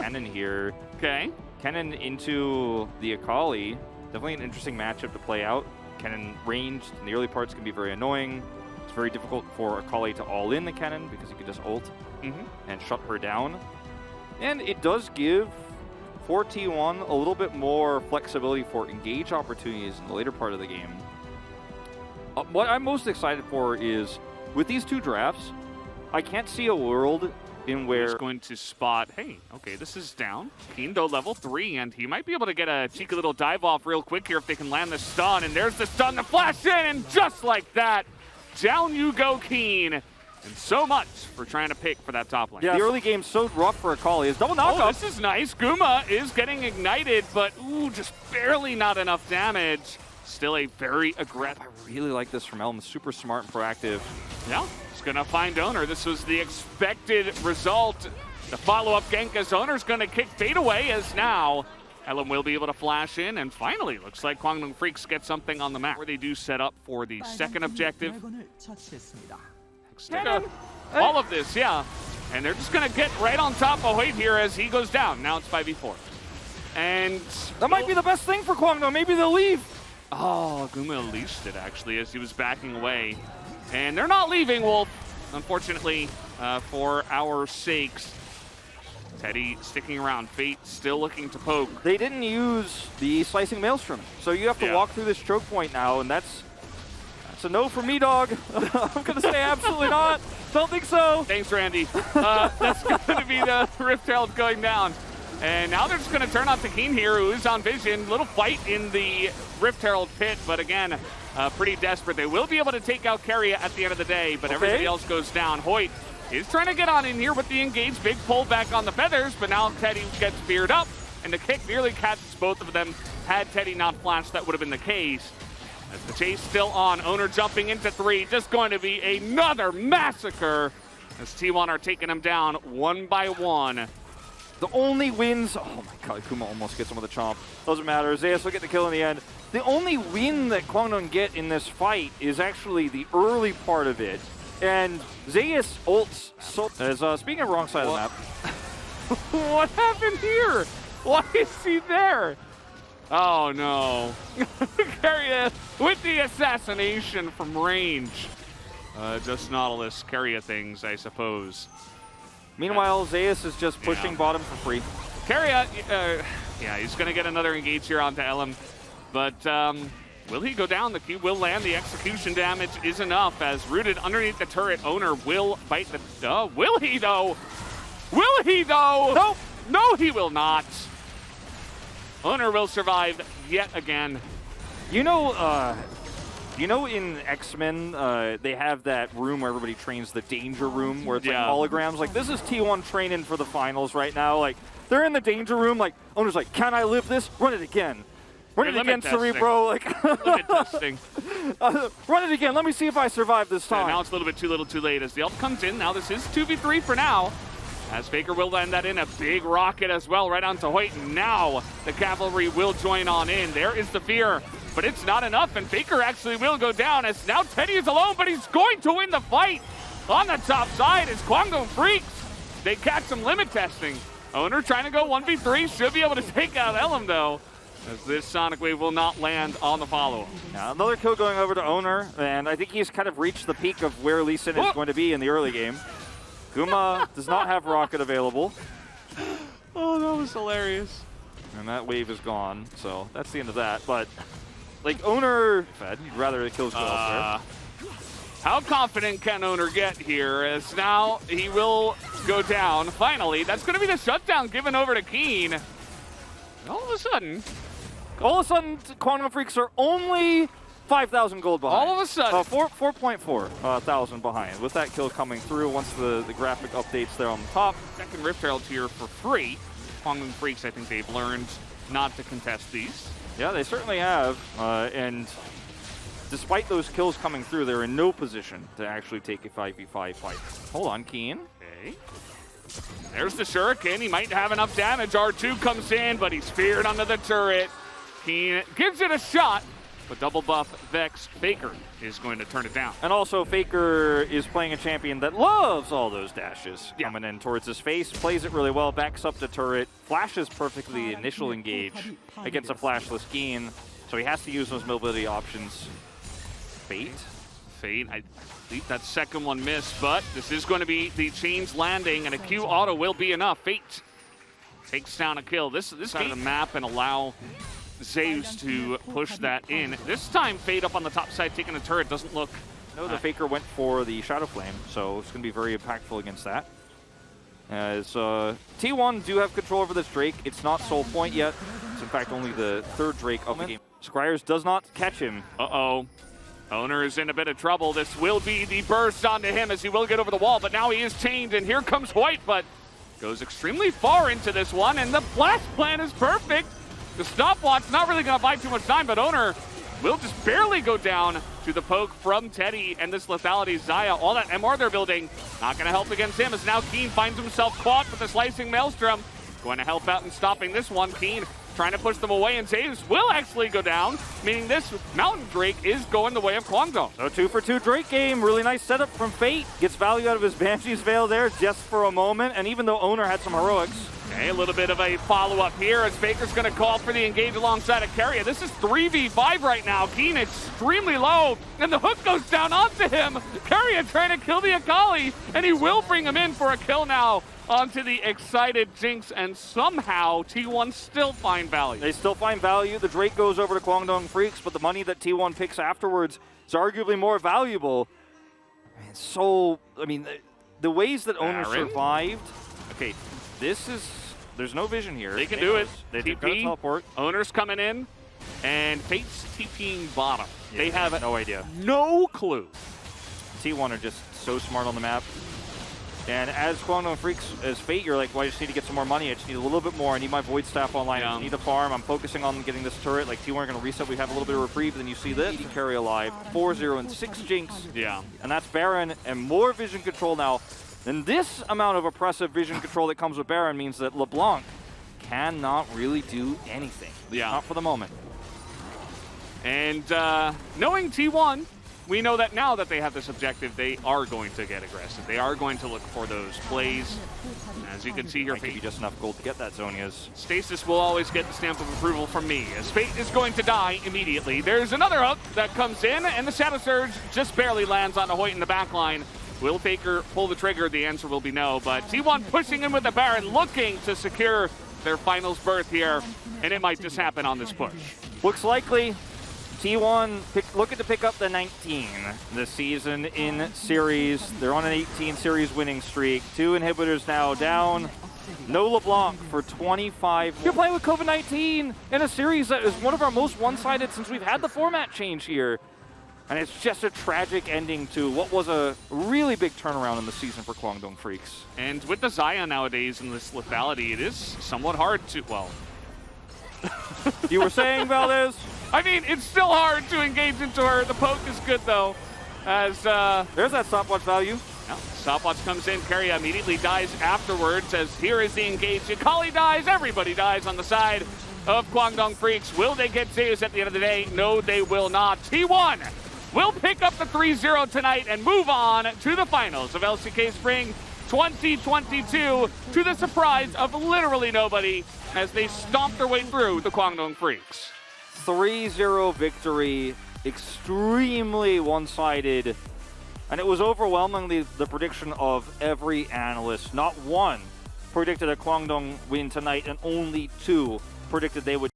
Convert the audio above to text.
Kennen here. Okay. Kennen into the Akali. Definitely an interesting matchup to play out. Kennen ranged in the early parts can be very annoying. It's very difficult for Akali to all in the Kennen because you can just ult and shut her down. And it does give for T1 a little bit more flexibility for engage opportunities in the later part of the game. What I'm most excited for is with these two drafts, I can't see a world in where he's going to spot, hey, okay, this is down. Keen, though, level 3, and he might be able to get a cheeky little dive off real quick here if they can land the stun. And there's the stun to flash in, and just like that, down you go, Keen. And so much for trying to pick for that top lane. Yeah, the early game's so rough for Akali. Is double knockoff. Oh, this is nice. Guma is getting ignited, but ooh, just barely not enough damage. Still a very aggressive. I really like this from Elm. Super smart and proactive. Yeah, he's going to find Owner. This was the expected result. The follow-up gank as Owner's going to kick Fade away as now Elm will be able to flash in, and finally looks like KWANGDONG FREECS get something on the map where they do set up for the second objective. All of this, yeah. And they're just going to get right on top of Hoyt here as he goes down. Now it's 5v4. And that might be the best thing for KWANGDONG. Maybe they'll leave. Oh, Guma unleashed it, actually, as he was backing away. And they're not leaving, Wolf, unfortunately, for our sakes. Teddy sticking around. Fate still looking to poke. They didn't use the Slicing Maelstrom, so you have to walk through this choke point now, and that's a no for me, dog. I'm going to say absolutely not. Don't think so. Thanks, Randy. That's going to be the Rift Herald going down. And now they're just going to turn on to Keen here, who is on vision. Little fight in the Rift Herald pit, but again, pretty desperate. They will be able to take out Keria at the end of the day, but everybody else goes down. Hoyt is trying to get on in here with the engage. Big pull back on the feathers, but now Teddy gets feared up, and the kick nearly catches both of them. Had Teddy not flashed, that would have been the case. As the chase still on, Owner jumping into 3, just going to be another massacre as T1 are taking him down one by one. The only wins, oh my god, Kuma almost gets him with a chomp. Doesn't matter, Zeus will get the kill in the end. The only win that KWANGDONG get in this fight is actually the early part of it. And Zeus ults, so, speaking of wrong side of the map. What happened here? Why is he there? Oh no. Keria with the assassination from range. Just Nautilus Keria things, I suppose. Meanwhile, Zeus is just pushing bottom for free. Keria, yeah, he's going to get another engage here onto Elam. But will he go down? The Q will land. The execution damage is enough as rooted underneath the turret. Owner will bite the... will he, though? Will he, though? Nope. No, he will not. Owner will survive yet again. You know in X-Men, they have that room where everybody trains, the danger room, where it's like holograms. Like, this is T1 training for the finals right now. Like, they're in the danger room. Like, Owner's like, can I live this? Run it again. Run it again, Cerebro. Like, limit testing. Run it again. Let me see if I survive this time. Now it's a little bit too little too late as the ult comes in. Now this is 2v3 for now. As Faker will land that in, a big rocket as well right onto Hoyt. Now the cavalry will join on in. There is the fear, but it's not enough, and Faker actually will go down as now Teddy is alone, but he's going to win the fight. On the top side is KWANGDONG FREECS. They catch some limit testing. Owner trying to go 1v3, should be able to take out Elam though, as this Sonic Wave will not land on the follow-up. Now another kill going over to Owner, and I think he's kind of reached the peak of where Lee Sin is going to be in the early game. Guma does not have rocket available. Oh, that was hilarious. And that wave is gone, so that's the end of that. But, like, Owner, you'd rather the kills go elsewhere. How confident can Owner get here as now he will go down, finally. That's going to be the shutdown given over to Keen. All of a sudden, KWANGDONG FREECS are only 5,000 gold behind. All of a sudden. 4.4 thousand behind with that kill coming through once the graphic updates there on the top. Second Rift Herald here for free. KWANGDONG FREECS, I think they've learned not to contest these. Yeah, they certainly have. And despite those kills coming through, they're in no position to actually take a 5v5 fight. Hold on, Keen. Okay. There's the Shuriken. He might have enough damage. R2 comes in, but he's feared under the turret. Keen gives it a shot. But double buff Vex, FAKER is going to turn it down. And also, FAKER is playing a champion that loves all those dashes. Coming in towards his face, plays it really well, backs up the turret, flashes perfectly the initial engage against a flashless Geen. So he has to use those mobility options. Fate, I think that second one missed, but this is going to be the chains landing, and a Q auto will be enough. Fate takes down a kill. This side of the map and allow Zeus to push that in. This time, Fate up on the top side taking a turret doesn't look... No, the FAKER went for the Shadow Flame, so it's going to be very impactful against that. As T1 do have control over this Drake. It's not Soul Point yet. It's in fact only the third Drake of the game. Squires does not catch him. Uh-oh. Owner is in a bit of trouble. This will be the burst onto him as he will get over the wall, but now he is chained, and here comes White, but goes extremely far into this one, and the blast plan is perfect. The stopwatch not really going to buy too much time, but Owner will just barely go down to the poke from Teddy and this lethality. Xayah, all that MR they're building, not going to help against him, as now Keen finds himself caught with the slicing Maelstrom. Going to help out in stopping this one. Keen trying to push them away, and Zeus will actually go down, meaning this Mountain Drake is going the way of KWANGDONG. So 2 for 2 Drake game. Really nice setup from Fate. Gets value out of his Banshee's Veil there just for a moment, and even though Owner had some heroics. Okay, a little bit of a follow-up here as Faker's going to call for the engage alongside of Keria. This is 3v5 right now. Keen extremely low, and the hook goes down onto him. Keria trying to kill the Akali, and he will bring him in for a kill now onto the excited Jinx, and somehow T1 still find value. They still find value. The Drake goes over to KWANGDONG FREECS, but the money that T1 picks afterwards is arguably more valuable. And so, I mean, the ways that Owner survived. Okay, this is... There's no vision here. They can do it. They TP, teleport. Owner's coming in, and Fate's TPing bottom. Yeah, they have no idea. No clue. T1 are just so smart on the map. And as KWANGDONG FREECS, as Fate, you're like, well, I just need to get some more money. I just need a little bit more. I need my Void Staff online. I just need a farm. I'm focusing on getting this turret. Like, T1 are going to reset. We have a little bit of reprieve. Then you see this. Carry alive. 4-0 and 6 Jinx. Yeah. And that's Baron and more vision control now. And this amount of oppressive vision control that comes with Baron means that LeBlanc cannot really do anything. Yeah. Not for the moment. And knowing T1, we know that now that they have this objective, they are going to get aggressive. They are going to look for those plays. As you can see here, Might give you just enough gold to get that Zonia's. Stasis will always get the stamp of approval from me, as Fate is going to die immediately. There's another hook that comes in, and the Shadow Surge just barely lands on the Hoyt in the back line. Will FAKER pull the trigger? The answer will be no, but T1 pushing in with the Baron, looking to secure their finals berth here, and it might just happen on this push. Looks likely. T1 looking to pick up the 19 this season in series. They're on an 18 series winning streak. 2 inhibitors now down. No LeBlanc for 25. You're playing with COVID-19 in a series that is one of our most one-sided since we've had the format change here. And it's just a tragic ending to what was a really big turnaround in the season for KWANGDONG FREECS. And with the Xayah nowadays and this lethality, it is somewhat hard to, well... You were saying, Valdez? I mean, it's still hard to engage into her. The poke is good, though, as... There's that stopwatch value. No, stopwatch comes in. Keria immediately dies afterwards, as here is the engage. Akali dies. Everybody dies on the side of KWANGDONG FREECS. Will they get Zeus at the end of the day? No, they will not. T1 will pick up the 3-0 tonight and move on to the finals of LCK Spring 2022, to the surprise of literally nobody, as they stomp their way through the KWANGDONG FREECS. 3-0 victory, extremely one-sided, and it was overwhelmingly the prediction of every analyst. Not one predicted a KWANGDONG win tonight, and only 2 predicted they would